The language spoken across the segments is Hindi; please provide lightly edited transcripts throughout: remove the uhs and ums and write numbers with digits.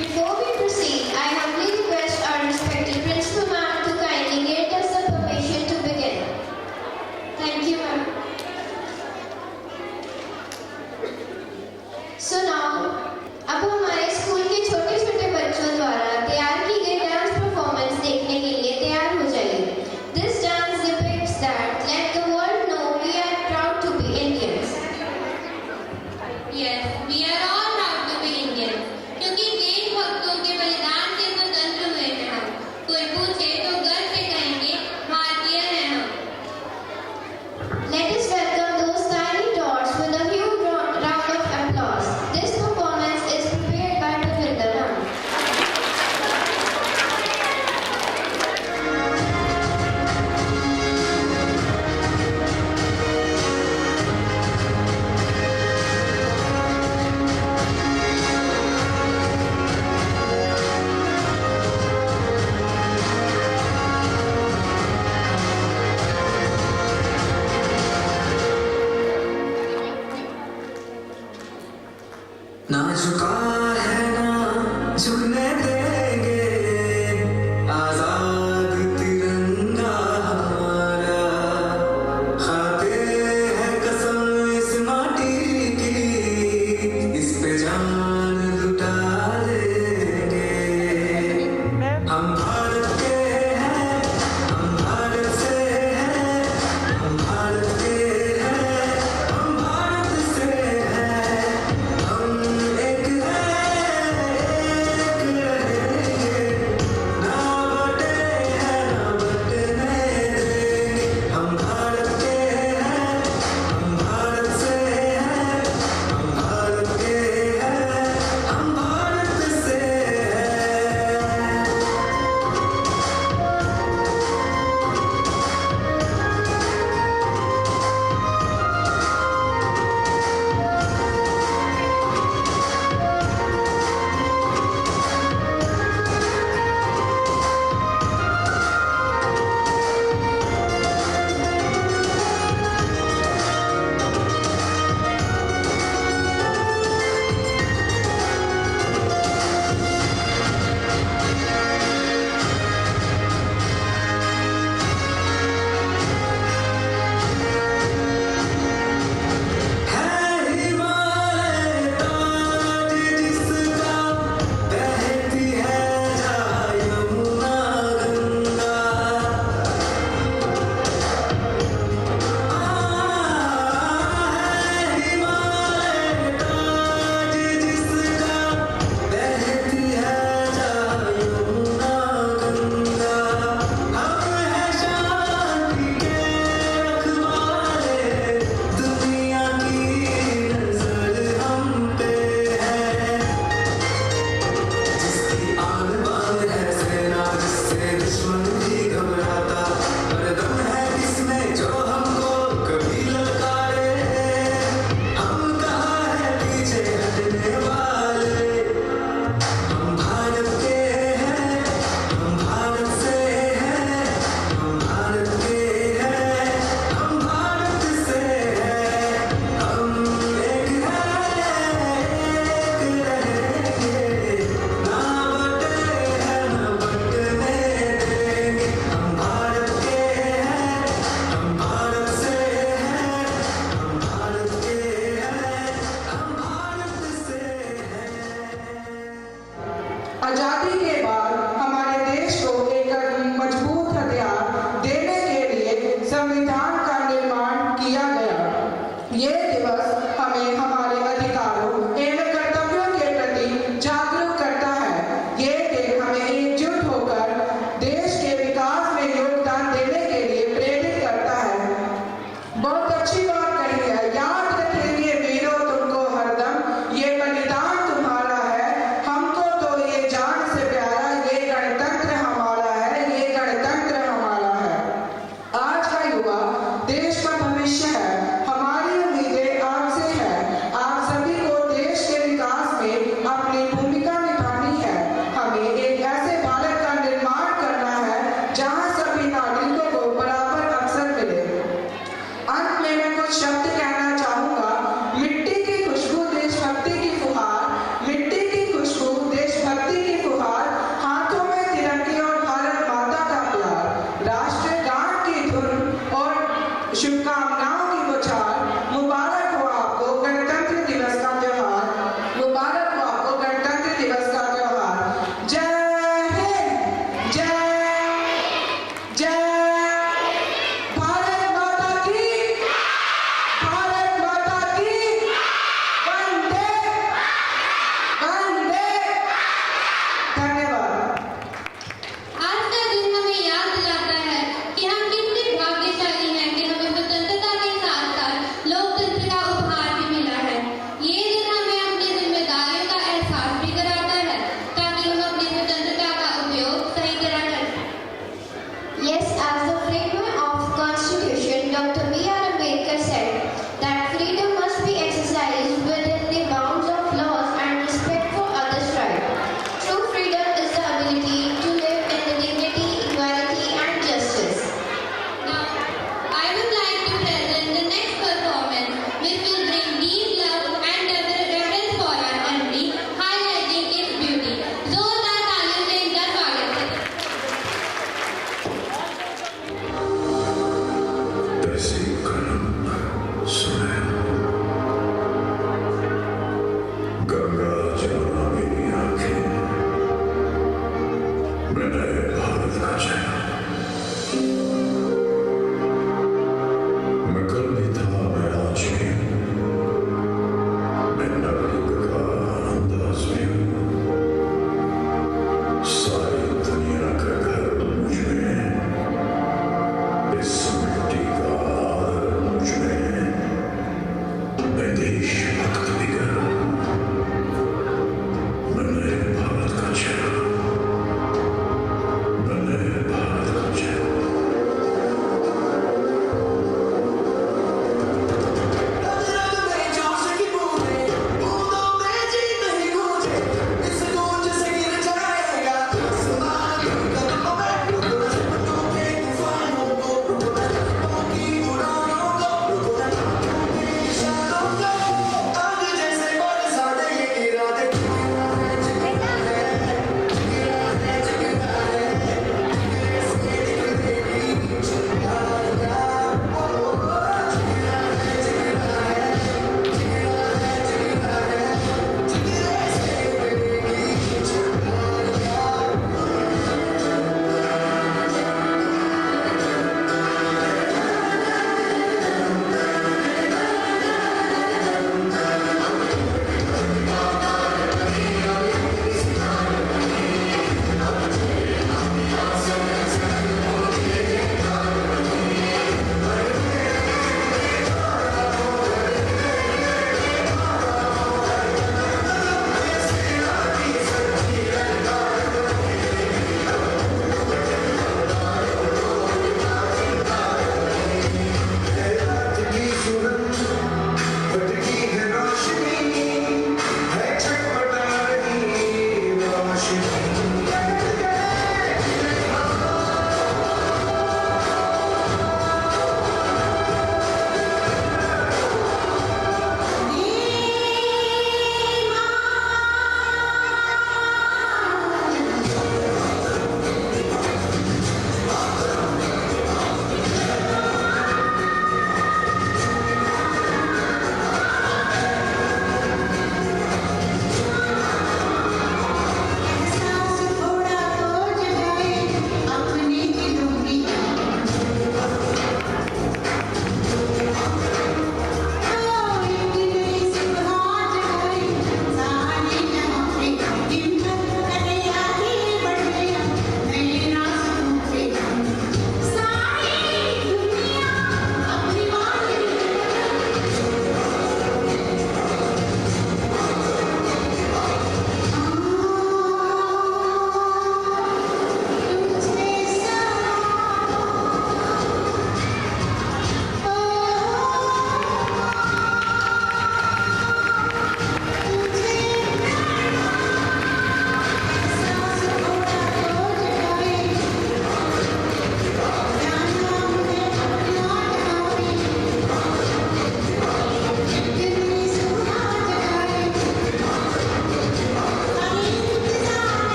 Before we proceed, I humbly request our respected Principal Ma'am to kindly grant us the permission to begin. Thank you, ma'am. So now, अब हमारे स्कूल के छोटे छोटे बच्चों द्वारा तैयार की गई डांस परफॉर्मेंस देखने के लिए तैयार हो जाइए. This dance depicts that let the world know we are proud to be Indians. Yes, we are all proud to be Indians. क्योंकि देशभक्तों के बलिदान से स्वतंत्र हुए हैं हम. कोई पूछे तो गर्व से कहेंगे भारतीय हैं हम. Let us welcome those tiny dots with a huge round of applause. This performance is prepared by Pravinder Ram. ना झुका है ना झुकने देंगे आजाद तिरंगा हमारा खाते हैं कसम इस माटी की इस पे जान लुटा देंगे हम भारत के हैं हम भारत से हैं हम भारत के हैं हम भारत से हैं हम एक हैं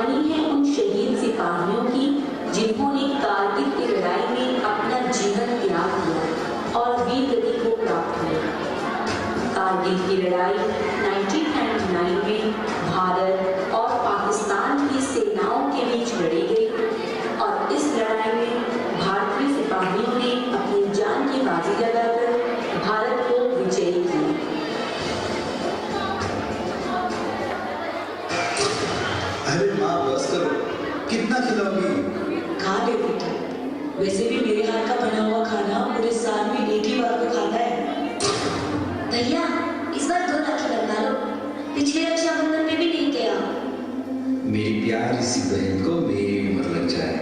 कहानी है उन शहीद सिपाहियों की जिन्होंने कारगिल की लड़ाई में अपना जीवन त्याग दिया और वीर गति को प्राप्त किया। कारगिल की लड़ाई 1999 में भारत और पाकिस्तान की सेनाओं के बीच लड़ी गई और इस लड़ाई में भारतीय सिपाहियों ने अपनी जान की बाजी लगाकर भारत को विजयी किया। अरे माँ बस करो, कितना खिलाओगी? खा ले बेटा, वैसे भी मेरे हाथ का बना हुआ खाना पूरे साल में एक ही बार को खाता है। भैया इस बार 2 राखी बनवा लो, पिछले रक्षाबंधन में भी नहीं किया। मेरी प्यारी सी बहन को मेरी उम्र लग जाए।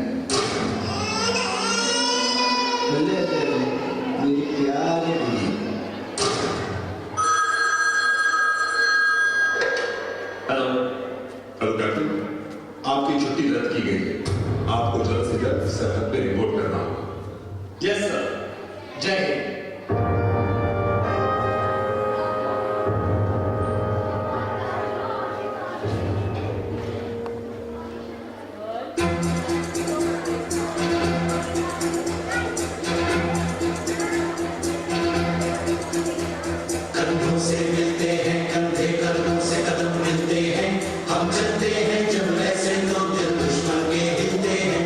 मेरी प्यारी बहन। हेलो कैप्टन, आपकी छुट्टी रद्द की गई है। आपको जल्द से जल्द सरहद पे रिपोर्ट करना होगा। यस सर, जय हिंद। कदमों से मिलते हैं कंधे, कदमों से कदम मिलते हैं, हम चलते हैं जब ऐसे तो दिल दुश्मन के हिलते हैं।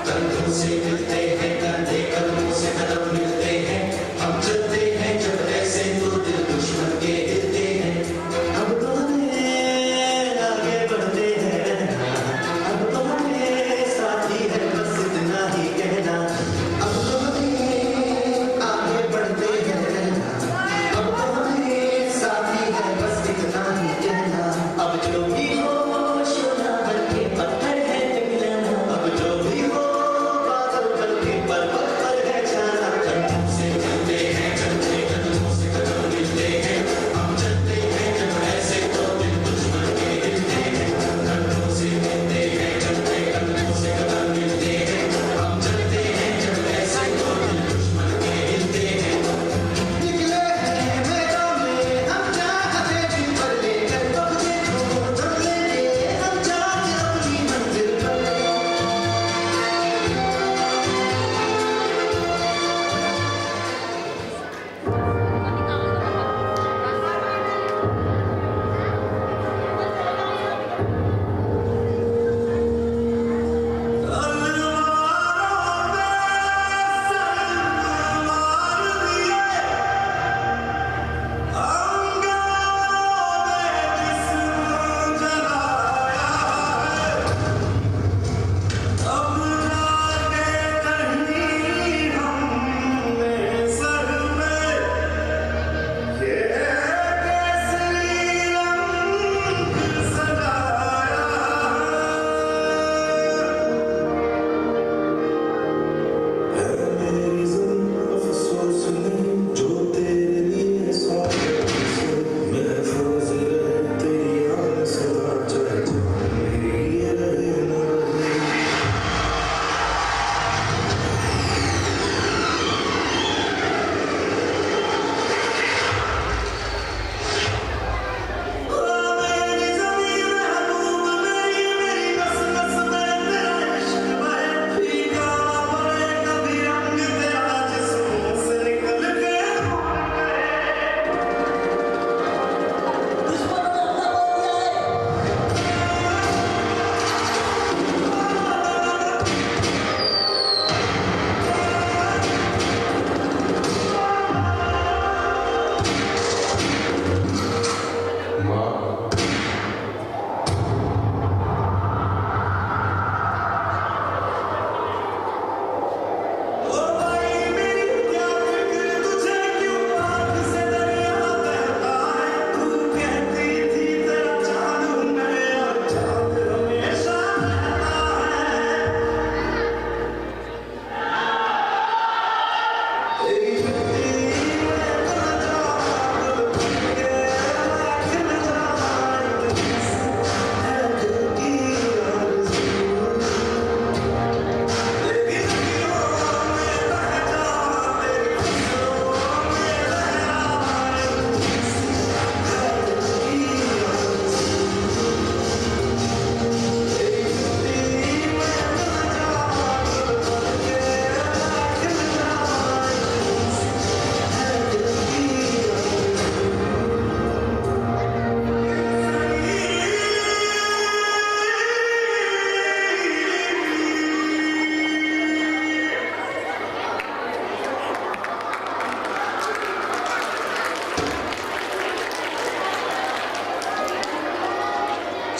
कंधों से मिलते हैं कंधे, कदमों से कदम मिलते हैं, हम चलते हैं जब ऐसे तो दिल दुश्मन के हिलते हैं। अब तो हमें आगे बढ़ते हैं, अब तो हमें साथी है बस इतना ही कहना। अब तो हमें आगे बढ़ते हैं, अब तो हमें साथी है बस इतना ही कहना। अब जो भी हो सोना बन के पत्थर है पिघलना, अब जो भी हो बादल बन के पर्वत पर है जाना। कदमों से चलते हैं चलते, कदमों से कदम मिलते हैं, हम चलते हैं जब ऐसे तो दिल दुश्मन के हिलते हैं। कदमों से मिलते हैं चलते, कदमों से कदम मिलते हैं, हम चलते हैं जब ऐसे तो दिल दुश्मन के हिलते हैं। निकले हैं मैदान में हम चाहते भी पर लेकर पहुंचे तो चल लेंगे हम जाके अपनी मंजिल पर।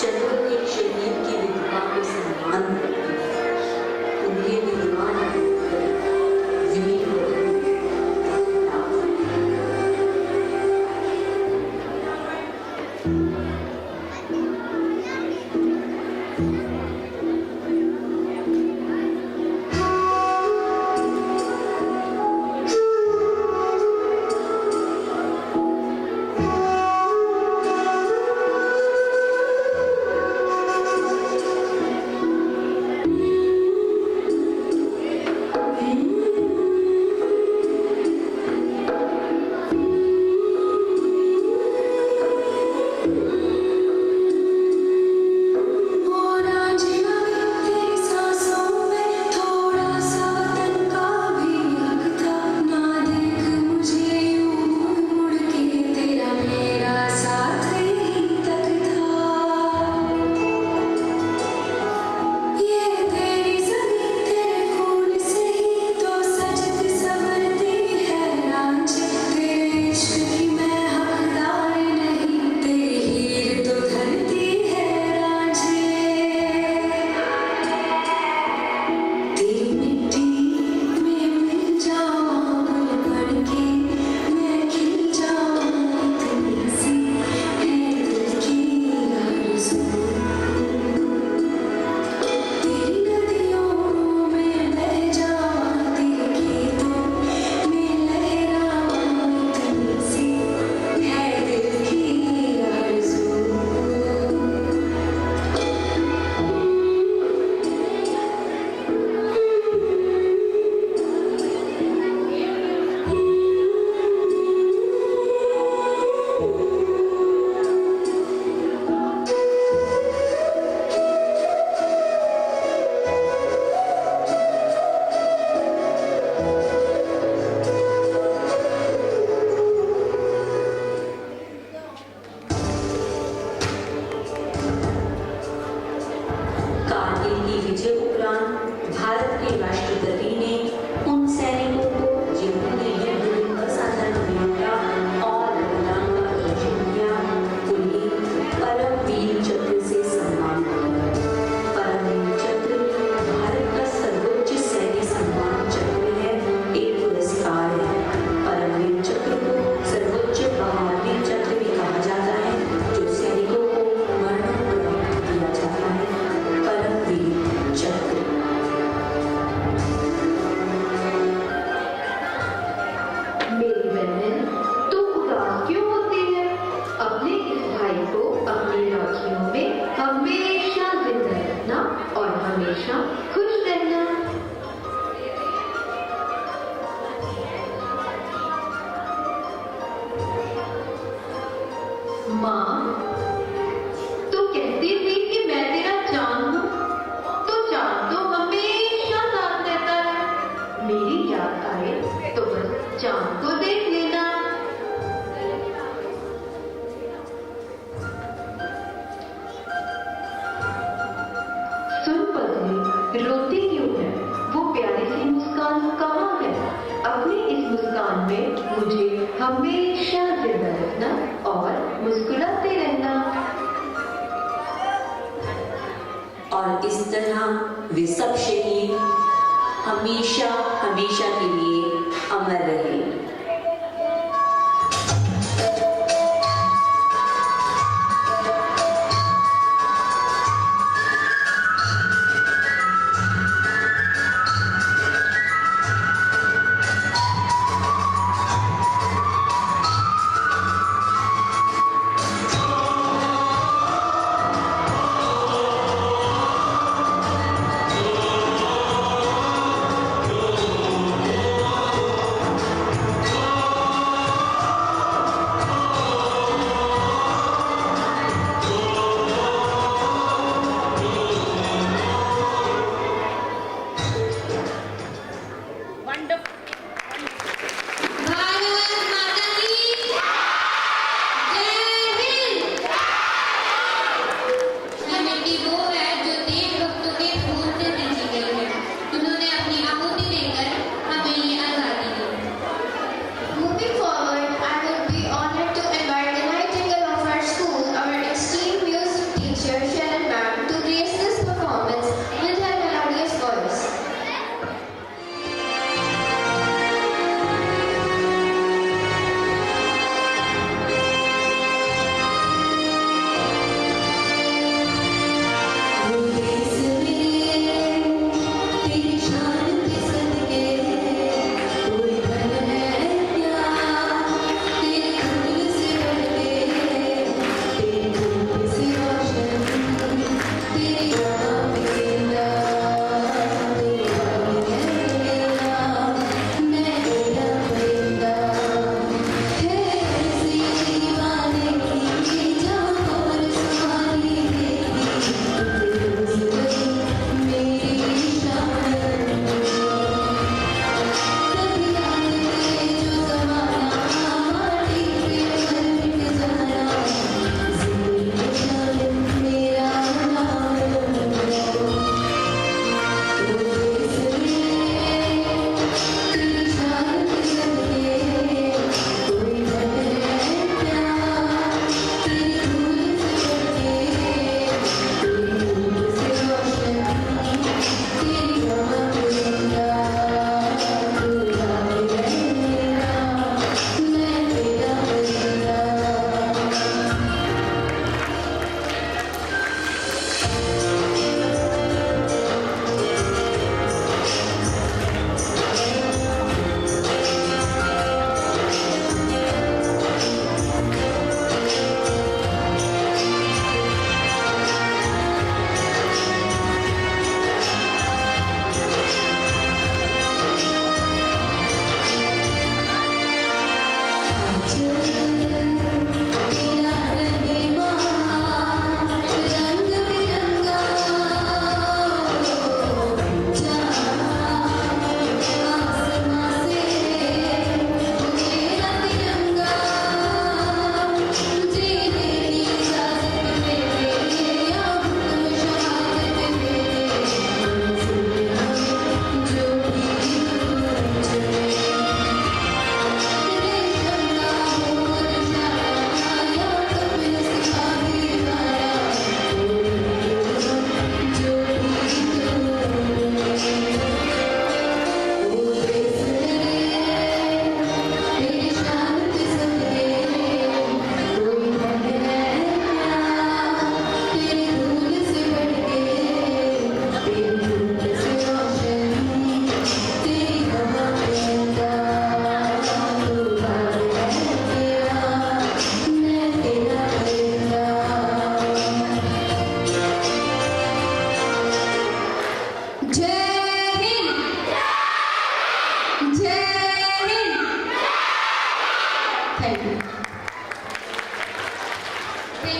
चंद्र के शरीर की विधवा को सम्मान करती है। उन्हें विधवा नहीं वीर रोती क्यों है? वो प्यारी सी मुस्कान कहाँ है? अपनी इस मुस्कान में मुझे हमेशा जिंदा रखना और मुस्कुराते रहना। और इस तरह वे सब शहीद हमेशा हमेशा के लिए अमर रहे।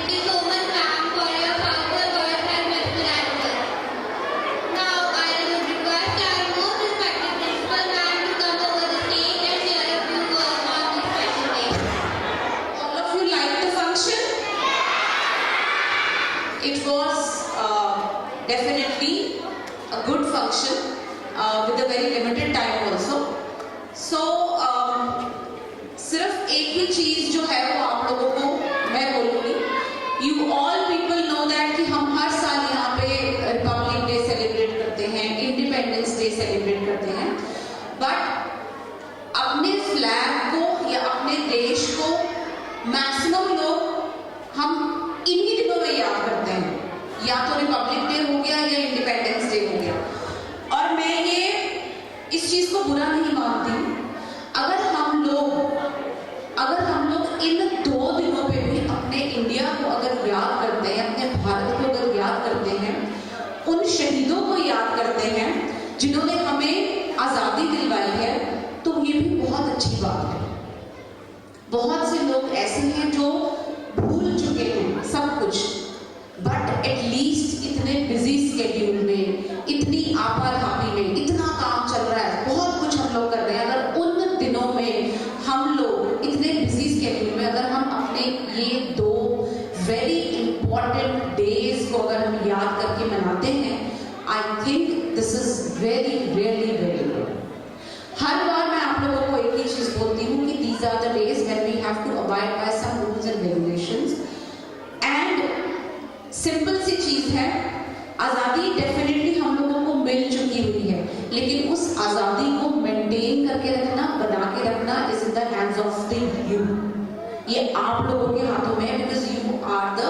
Thank you so much, ma'am, for your thoughtful words and helpful answers. Now, I would request our most respected principal, ma'am, to come over the stage and share a few words on this special day. All of you liked the function? It was definitely a good function with a very limited time also. So सिर्फ एक ही चीज जो है वो आप लोगों को मैं बोलूँगी. You all people know that कि हम हर साल यहाँ पे रिपब्लिक डे सेलिब्रेट करते हैं, इंडिपेंडेंस डे सेलिब्रेट करते हैं, बट अपने फ्लैग को या अपने देश को मैक्सिमम लोग हम इन्हीं दिनों में याद करते हैं. या तो रिपब्लिक डे हो गया या इंडिपेंडेंस डे हो गया. और मैं ये इस चीज को बुरा नहीं मानती. अगर हम लोग इन 2 दिनों पे भी अपने इंडिया को अगर याद करते हैं, अपने भारत को अगर याद करते हैं, उन शहीदों को याद करते हैं जिन्होंने हमें आजादी दिलवाई है, तो ये भी बहुत अच्छी बात है. बहुत से लोग ऐसे हैं जो भूल चुके हैं सब कुछ, बट एटलीस्ट इतने बिजी स्केड्यूल में, इतनी आपाधापी में, इतना काम चल रहा है, बहुत कुछ हम लोग कर रहे हैं. अगर उन दिनों में हम लोग इतने बिजी स्केड्यूल में अगर हम अपने ये 2 वेरी इंपॉर्टेंट डेज को अगर हम याद करके मनाते हैं, I think this is very really very good. हर बार मैं आप लोगों को एक ही चीज बोलती हूँ कि these are the days when we have to abide by some rules and regulations. And simple सी चीज है, आजादी डेफिनेटली हम लोगों को मिल चुकी हुई है, लेकिन उस आजादी को मेंटेन करके रखना, बना के रखना is in the hands of the youth. ये आप लोगों के हाथों में है, because you are the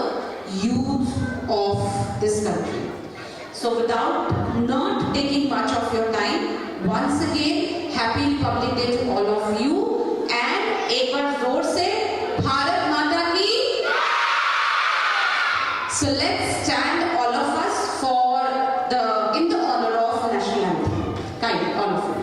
youth of this country. So without not taking much of your time, once again happy Republic Day to all of you. And एक बार जोर से भारत माता की. So let's stand all of us for in the honor of national anthem. Kind, all of you.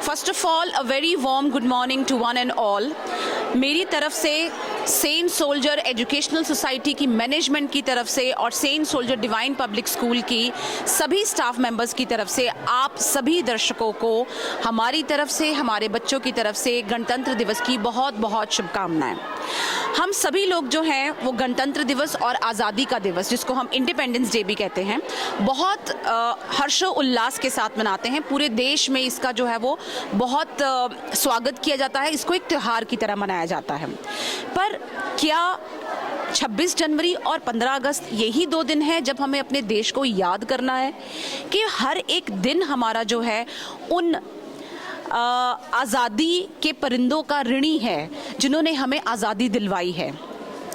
First of all a very warm good morning to one and all. मेरी तरफ से सेंट सोल्जर एजुकेशनल सोसाइटी की मैनेजमेंट की तरफ से और Saint Soldier Divine Public School की सभी स्टाफ मेंबर्स की तरफ से आप सभी दर्शकों को हमारी तरफ से, हमारे बच्चों की तरफ से गणतंत्र दिवस की बहुत बहुत शुभकामनाएं. हम सभी लोग जो हैं वो गणतंत्र दिवस और आज़ादी का दिवस, जिसको हम इंडिपेंडेंस डे भी कहते हैं, बहुत हर्षोल्लास के साथ मनाते हैं. पूरे देश में इसका जो है वो बहुत स्वागत किया जाता है. इसको एक त्यौहार की तरह मनाया जाता है. पर क्या 26 जनवरी और 15 अगस्त यही 2 दिन हैं जब हमें अपने देश को याद करना है, कि हर एक दिन हमारा जो है उन आज़ादी के परिंदों का ऋणी है जिन्होंने हमें आज़ादी दिलवाई है?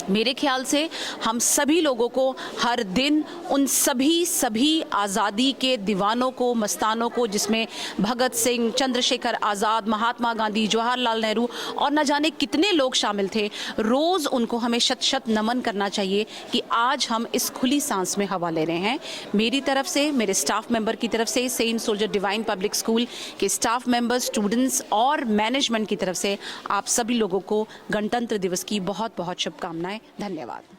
मेरे ख्याल से हम सभी लोगों को हर दिन उन सभी आज़ादी के दीवानों को, मस्तानों को, जिसमें भगत सिंह, चंद्रशेखर आज़ाद, महात्मा गांधी, जवाहरलाल नेहरू और न जाने कितने लोग शामिल थे, रोज़ उनको हमें शत शत नमन करना चाहिए कि आज हम इस खुली सांस में हवा ले रहे हैं. मेरी तरफ से, मेरे स्टाफ मेंबर की तरफ से, Saint Soldier Divine Public School के स्टाफ मेंबर्स, स्टूडेंट्स और मैनेजमेंट की तरफ से आप सभी लोगों को गणतंत्र दिवस की बहुत बहुत शुभकामनाएं. धन्यवाद.